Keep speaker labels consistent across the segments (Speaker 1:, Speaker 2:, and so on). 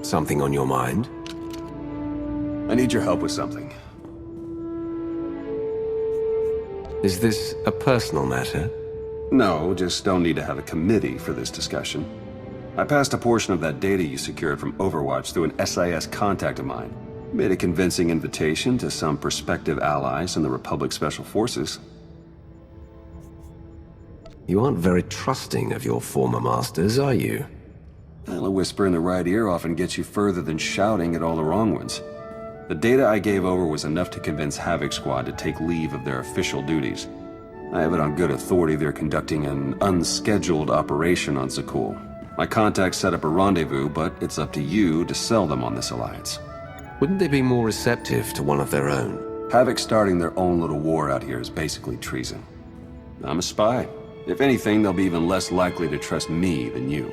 Speaker 1: Something on your mind?
Speaker 2: I need your help with something.
Speaker 1: Is this a personal matter?
Speaker 2: No, just don't need to have a committee for this discussion. I passed a portion of that data you secured from Overwatch through an SIS contact of mine. Made a convincing invitation to some prospective allies in the Republic Special Forces.
Speaker 1: You aren't very trusting of your former masters, are you?
Speaker 2: Well, a whisper in the right ear often gets you further than shouting at all the wrong ones. The data I gave over was enough to convince Havok Squad to take leave of their official duties. I have it on good authority they're conducting an unscheduled operation on Zakul. My contacts set up a rendezvous, but it's up to you to sell them on this alliance.
Speaker 1: Wouldn't they be more receptive to one of their own?
Speaker 2: Havok starting their own little war out here is basically treason. I'm a spy. If anything, they'll be even less likely to trust me than you.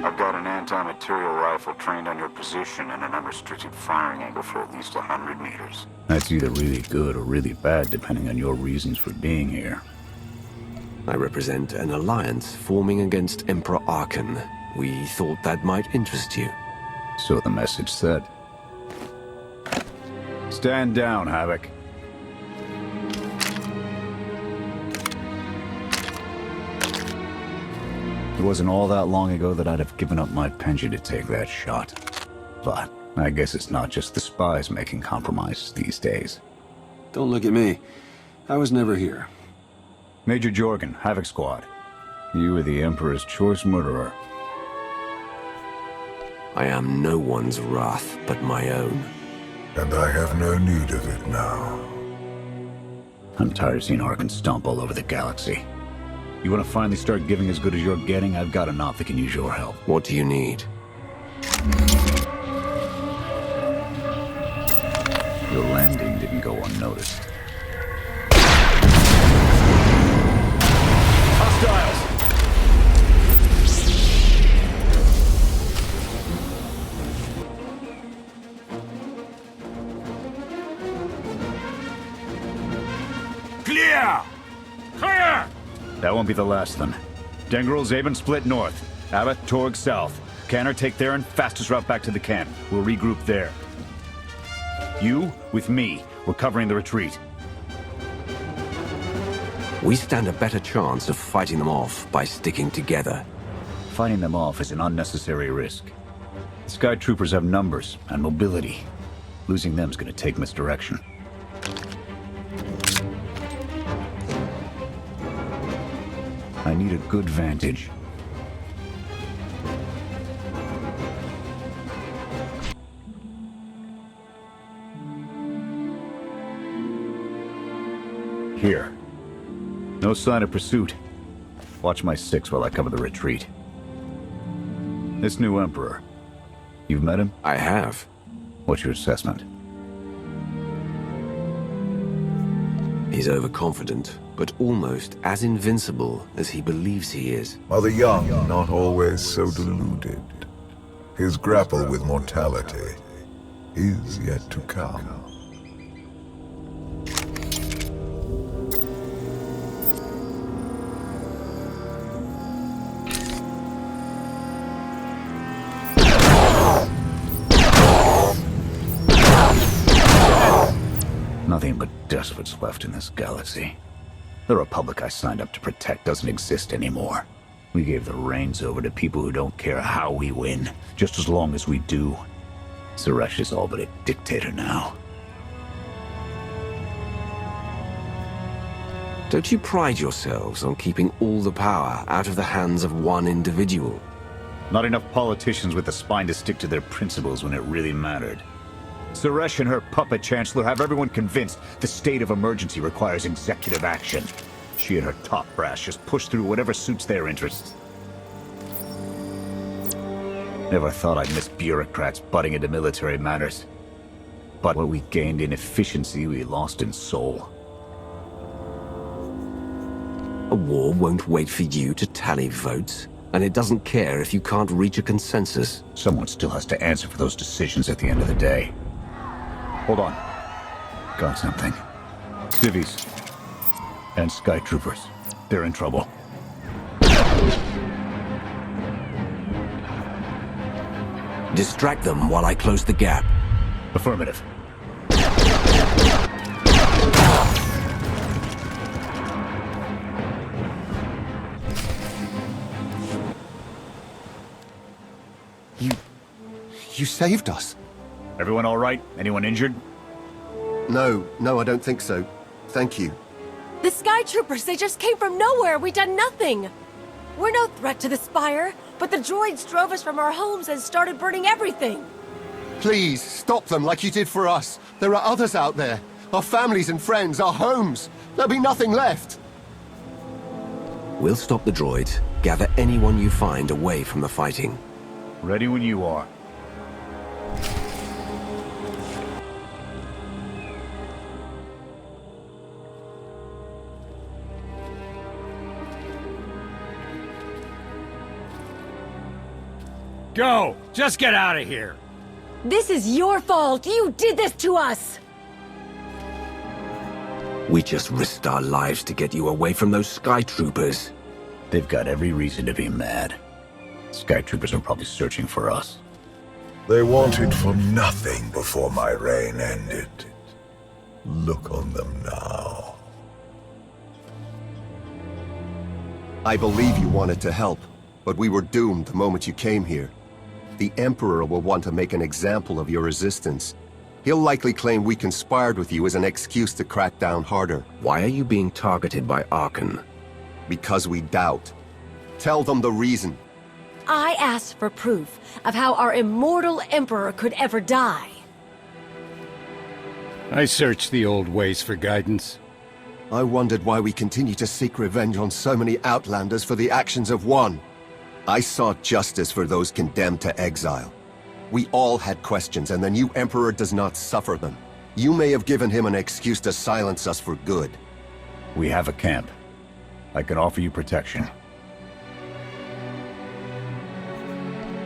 Speaker 3: I've got an anti-material rifle trained on your position and an unrestricted firing angle for at least 100 meters.
Speaker 4: That's either really good or really bad, depending on your reasons for being here.
Speaker 1: I represent an alliance forming against Emperor Arkan. We thought that might interest you.
Speaker 4: So the message said. Stand down, Havok. It wasn't all that long ago that I'd have given up my pension to take that shot. But I guess it's not just the spies making compromises these days.
Speaker 2: Don't look at me. I was never here.
Speaker 4: Major Jorgen, Havok Squad. You were the Emperor's choice murderer.
Speaker 1: I am no one's wrath but my own.
Speaker 5: And I have no need of it now.
Speaker 4: I'm tired of seeing Arkan stomp all over the galaxy. You want to finally start giving as good as you're getting? I've got enough that can use your help.
Speaker 1: What do you need?
Speaker 4: Your landing didn't go unnoticed. Hostiles!
Speaker 3: Clear! Clear!
Speaker 4: That won't be the last then. Dengril, Zaben split north. Abbott, Torg south. Canner take Theron, fastest route back to the camp. We'll regroup there. You, with me, we're covering the retreat.
Speaker 1: We stand a better chance of fighting them off by sticking together.
Speaker 4: Fighting them off is an unnecessary risk. The Sky Troopers have numbers and mobility. Losing them's gonna take misdirection. I need a good vantage. Here. No sign of pursuit. Watch my six while I cover the retreat. This new Emperor. You've met him?
Speaker 1: I have.
Speaker 4: What's your assessment?
Speaker 1: He's overconfident, but almost as invincible as he believes he is.
Speaker 5: Are the young not always so deluded? His grapple with mortality is yet to come.
Speaker 4: Nothing but despots left in this galaxy. The Republic I signed up to protect doesn't exist anymore. We gave the reins over to people who don't care how we win, just as long as we do. Suresh is all but a dictator now.
Speaker 1: Don't you pride yourselves on keeping all the power out of the hands of one individual?
Speaker 4: Not enough politicians with the spine to stick to their principles when it really mattered. Suresh and her puppet chancellor have everyone convinced the state of emergency requires executive action. She and her top brass just push through whatever suits their interests. Never thought I'd miss bureaucrats butting into military matters. But what we gained in efficiency, we lost in soul.
Speaker 1: A war won't wait for you to tally votes, and it doesn't care if you can't reach a consensus.
Speaker 4: Someone still has to answer for those decisions at the end of the day. Hold on. Got something. Civvies. And Sky Troopers. They're in trouble.
Speaker 1: Distract them while I close the gap.
Speaker 4: Affirmative.
Speaker 6: You saved us.
Speaker 4: Everyone all right? Anyone injured?
Speaker 6: No, I don't think so. Thank you.
Speaker 7: The Sky Troopers, they just came from nowhere. We done nothing. We're no threat to the Spire, but the droids drove us from our homes and started burning everything.
Speaker 6: Please, stop them like you did for us. There are others out there. Our families and friends, our homes. There'll be nothing left.
Speaker 1: We'll stop the droids, gather anyone you find away from the fighting.
Speaker 4: Ready when you are.
Speaker 8: Go! Just get out of here!
Speaker 7: This is your fault. You did this to us.
Speaker 1: We just risked our lives to get you away from those Sky Troopers.
Speaker 4: They've got every reason to be mad. Sky Troopers are probably searching for us.
Speaker 5: They wanted for nothing before my reign ended. Look on them now.
Speaker 6: I believe you wanted to help, but we were doomed the moment you came here. The Emperor will want to make an example of your resistance. He'll likely claim we conspired with you as an excuse to crack down harder.
Speaker 1: Why are you being targeted by Arkan?
Speaker 6: Because we doubt. Tell them the reason.
Speaker 7: I asked for proof of how our immortal Emperor could ever die.
Speaker 8: I searched the old ways for guidance.
Speaker 6: I wondered why we continue to seek revenge on so many Outlanders for the actions of one. I sought justice for those condemned to exile. We all had questions, and the new Emperor does not suffer them. You may have given him an excuse to silence us for good.
Speaker 4: We have a camp. I can offer you protection.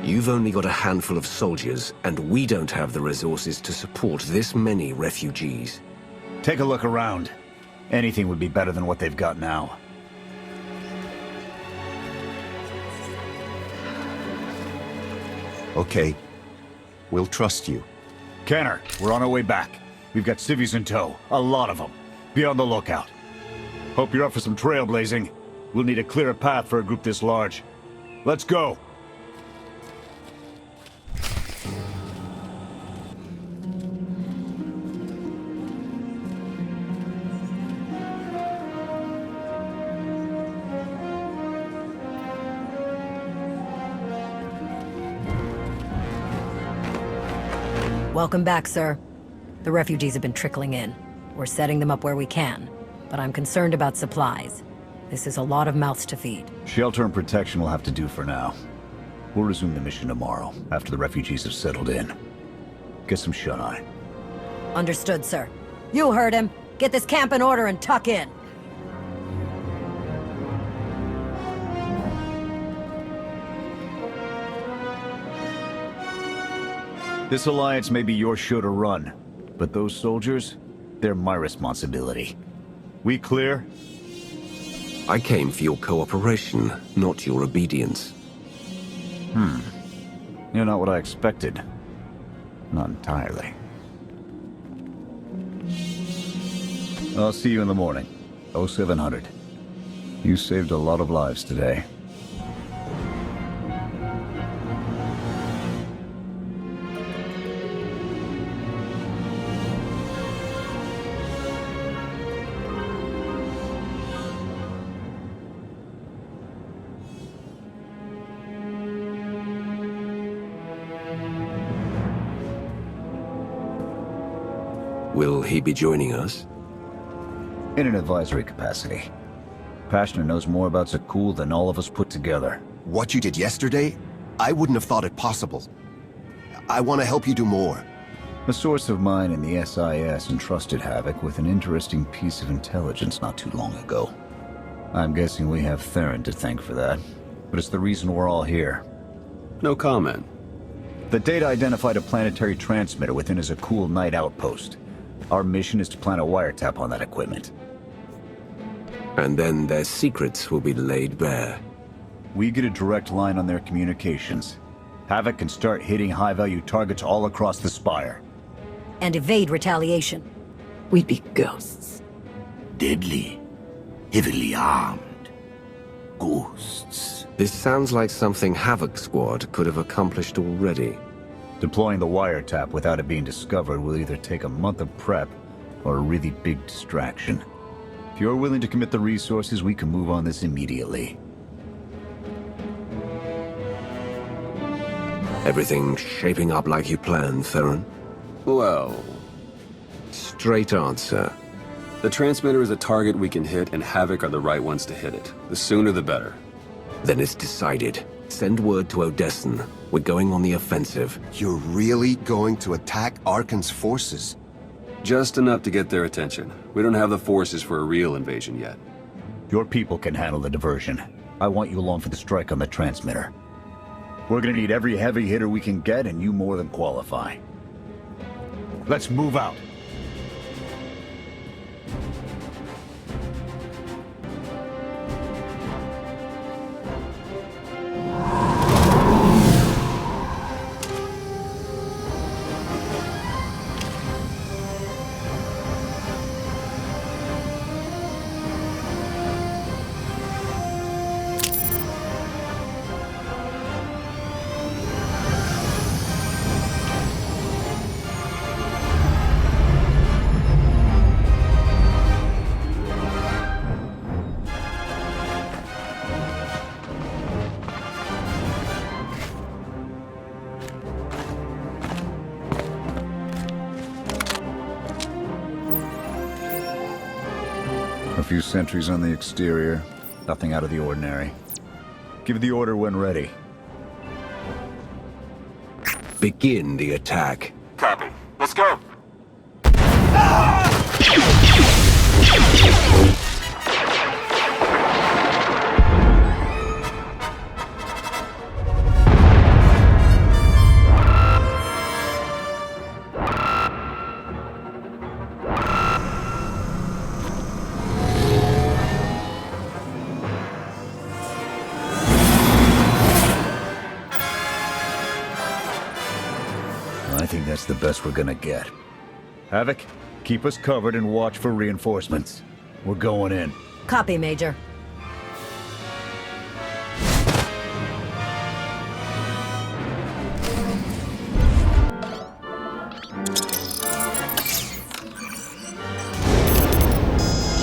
Speaker 1: You've only got a handful of soldiers, and we don't have the resources to support this many refugees.
Speaker 4: Take a look around. Anything would be better than what they've got now.
Speaker 6: Okay. We'll trust you.
Speaker 4: Kenner, we're on our way back. We've got civvies in tow. A lot of them. Be on the lookout. Hope you're up for some trailblazing. We'll need a clearer path for a group this large. Let's go!
Speaker 7: Welcome back, sir. The refugees have been trickling in. We're setting them up where we can, but I'm concerned about supplies. This is a lot of mouths to feed.
Speaker 4: Shelter and protection will have to do for now. We'll resume the mission tomorrow, after the refugees have settled in. Get some shut-eye.
Speaker 7: Understood, sir. You heard him. Get this camp in order and tuck in.
Speaker 4: This alliance may be your show to run, but those soldiers, they're my responsibility. We clear?
Speaker 1: I came for your cooperation, not your obedience.
Speaker 4: You're not what I expected. Not entirely. I'll see you in the morning. 0700. You saved a lot of lives today.
Speaker 1: Will he be joining us?
Speaker 4: In an advisory capacity. Pashner knows more about Zakul than all of us put together.
Speaker 6: What you did yesterday, I wouldn't have thought it possible. I want to help you do more.
Speaker 4: A source of mine in the SIS entrusted Havok with an interesting piece of intelligence not too long ago. I'm guessing we have Theron to thank for that, but it's the reason we're all here.
Speaker 2: No comment.
Speaker 4: The data identified a planetary transmitter within a Zakul Night outpost. Our mission is to plant a wiretap on that equipment.
Speaker 1: And then their secrets will be laid bare.
Speaker 4: We get a direct line on their communications. Havok can start hitting high-value targets all across the Spire.
Speaker 7: And evade retaliation.
Speaker 9: We'd be ghosts. Deadly. Heavily armed. Ghosts.
Speaker 1: This sounds like something Havok Squad could have accomplished already.
Speaker 4: Deploying the wiretap without it being discovered will either take a month of prep or a really big distraction. If you're willing to commit the resources, we can move on this immediately.
Speaker 1: Everything shaping up like you planned, Theron?
Speaker 2: Well,
Speaker 1: Straight answer.
Speaker 2: the transmitter is a target we can hit, and Havok are the right ones to hit it. The sooner the better.
Speaker 1: Then it's decided. Send word to Odessen. We're going on the offensive.
Speaker 6: You're really going to attack Arkan's forces?
Speaker 2: Just enough to get their attention. We don't have the forces for a real invasion yet.
Speaker 4: Your people can handle the diversion. I want you along for the strike on the transmitter. We're gonna need every heavy hitter we can get, and you more than qualify. Let's move out. A few sentries on the exterior. Nothing out of the ordinary. Give the order when ready.
Speaker 1: Begin the attack.
Speaker 3: Copy. Let's go.
Speaker 4: I think that's the best we're gonna get. Havok, keep us covered and watch for reinforcements. We're going in.
Speaker 7: Copy, Major.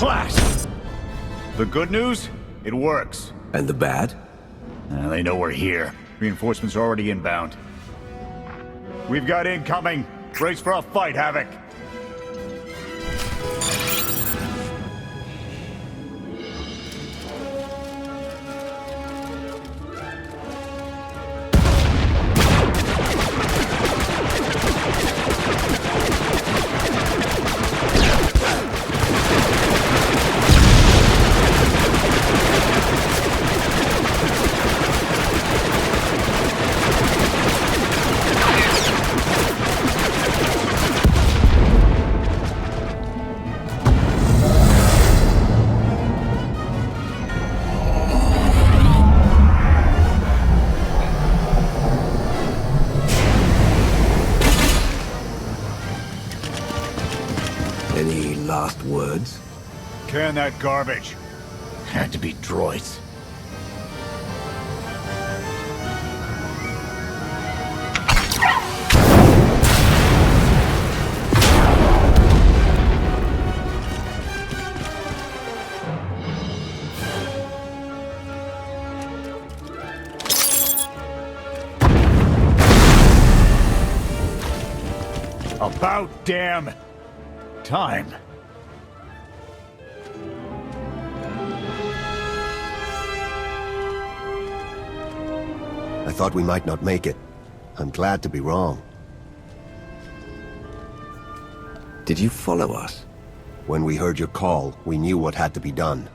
Speaker 4: Blast! The good news? It works.
Speaker 1: And the bad?
Speaker 4: They know we're here. Reinforcements are already inbound. We've got incoming. Brace for a fight, Havok.
Speaker 1: Any last words?
Speaker 4: Can that garbage. Had to be droids. About damn time.
Speaker 6: I thought we might not make it. I'm glad to be wrong.
Speaker 1: Did you follow us?
Speaker 6: When we heard your call, we knew what had to be done.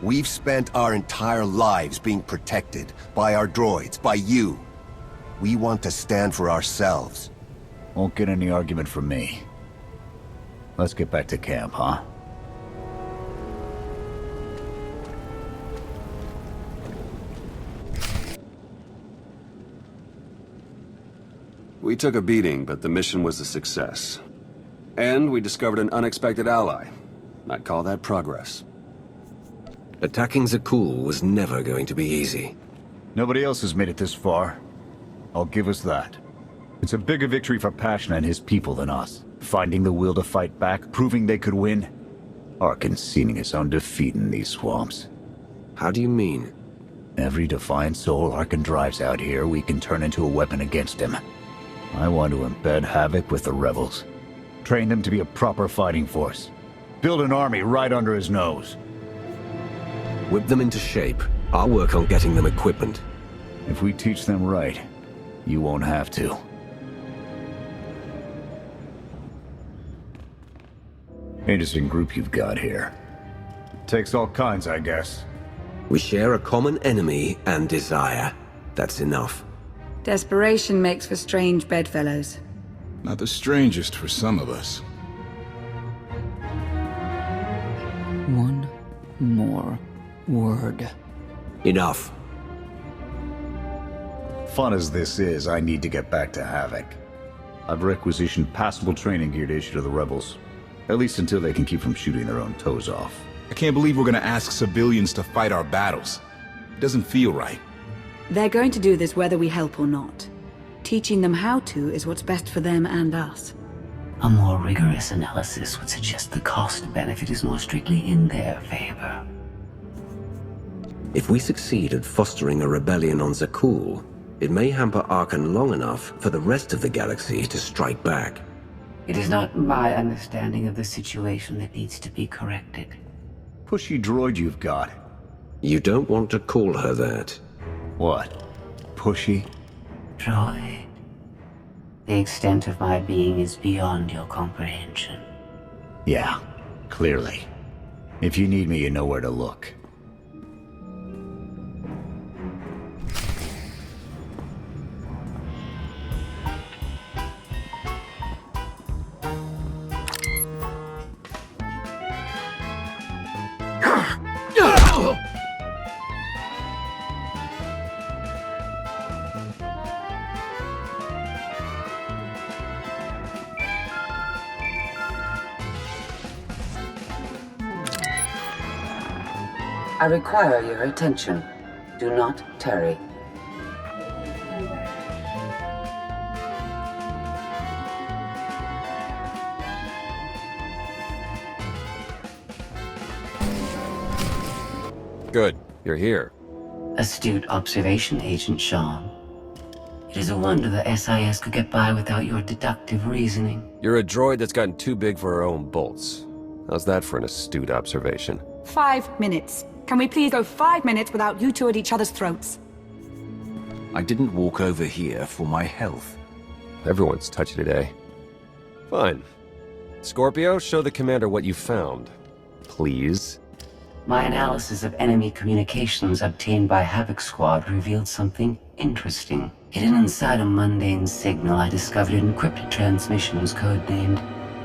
Speaker 6: We've spent our entire lives being protected by our droids, by you. We want to stand for ourselves.
Speaker 4: Won't get any argument from me. Let's get back to camp, huh?
Speaker 2: We took a beating, but the mission was a success. And we discovered an unexpected ally. I'd call that progress.
Speaker 1: Attacking Zakul was never going to be easy.
Speaker 4: Nobody else has made it this far. I'll give us that. It's a bigger victory for Passion and his people than us. Finding the will to fight back, proving they could win. Arkin seeing his own defeat in these swamps.
Speaker 1: How do you mean?
Speaker 4: Every defiant soul Arkin drives out here, we can turn into a weapon against him. I want to embed Havok with the rebels. Train them to be a proper fighting force. Build an army right under his nose.
Speaker 1: Whip them into shape. I'll work on getting them equipment.
Speaker 4: If we teach them right, you won't have to. Interesting group you've got here. Takes all kinds, I guess.
Speaker 1: We share a common enemy and desire. That's enough.
Speaker 10: Desperation makes for strange bedfellows.
Speaker 11: Not the strangest for some of us.
Speaker 12: One more word.
Speaker 1: Enough.
Speaker 4: Fun as this is, I need to get back to Havok. I've requisitioned passable training gear to issue to the rebels. At least until they can keep from shooting their own toes off.
Speaker 11: I can't believe we're gonna ask civilians to fight our battles. It doesn't feel right.
Speaker 10: They're going to do this whether we help or not. Teaching them how to is what's best for them and us.
Speaker 12: A more rigorous analysis would suggest the cost-benefit is more strictly in their favor.
Speaker 1: If we succeed at fostering a rebellion on Zakul, it may hamper Arkan long enough for the rest of the galaxy to strike back.
Speaker 12: It is not my understanding of the situation that needs to be corrected.
Speaker 4: Pushy droid you've got.
Speaker 1: You don't want to call her that.
Speaker 4: What? Pushy?
Speaker 12: Droid. The extent of my being is beyond your comprehension.
Speaker 4: Yeah, clearly. If you need me, you know where to look.
Speaker 12: I require your attention. Do not tarry.
Speaker 2: Good. You're here.
Speaker 12: Astute observation, Agent Shaw. It is a wonder the SIS could get by without your deductive reasoning.
Speaker 2: You're a droid that's gotten too big for her own bolts. How's that for an astute observation?
Speaker 10: 5 minutes. Can we please go 5 minutes without you two at each other's throats?
Speaker 4: I didn't walk over here for my health.
Speaker 2: Everyone's touchy today. Fine. Scorpio, show the commander what you found. Please.
Speaker 12: My analysis of enemy communications obtained by Havok Squad revealed something interesting. Hidden inside a mundane signal, I discovered an encrypted transmission was codenamed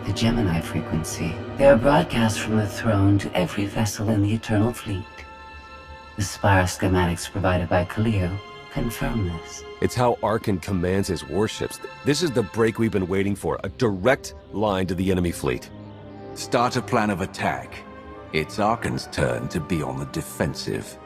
Speaker 12: the Gemini frequency. They are broadcast from the throne to every vessel in the Eternal Fleet. The spire schematics provided by Khalil confirm this.
Speaker 2: It's how Arkan commands his warships. This is the break we've been waiting for. A direct line to the enemy fleet.
Speaker 13: Start a plan of attack. It's Arkan's turn to be on the defensive.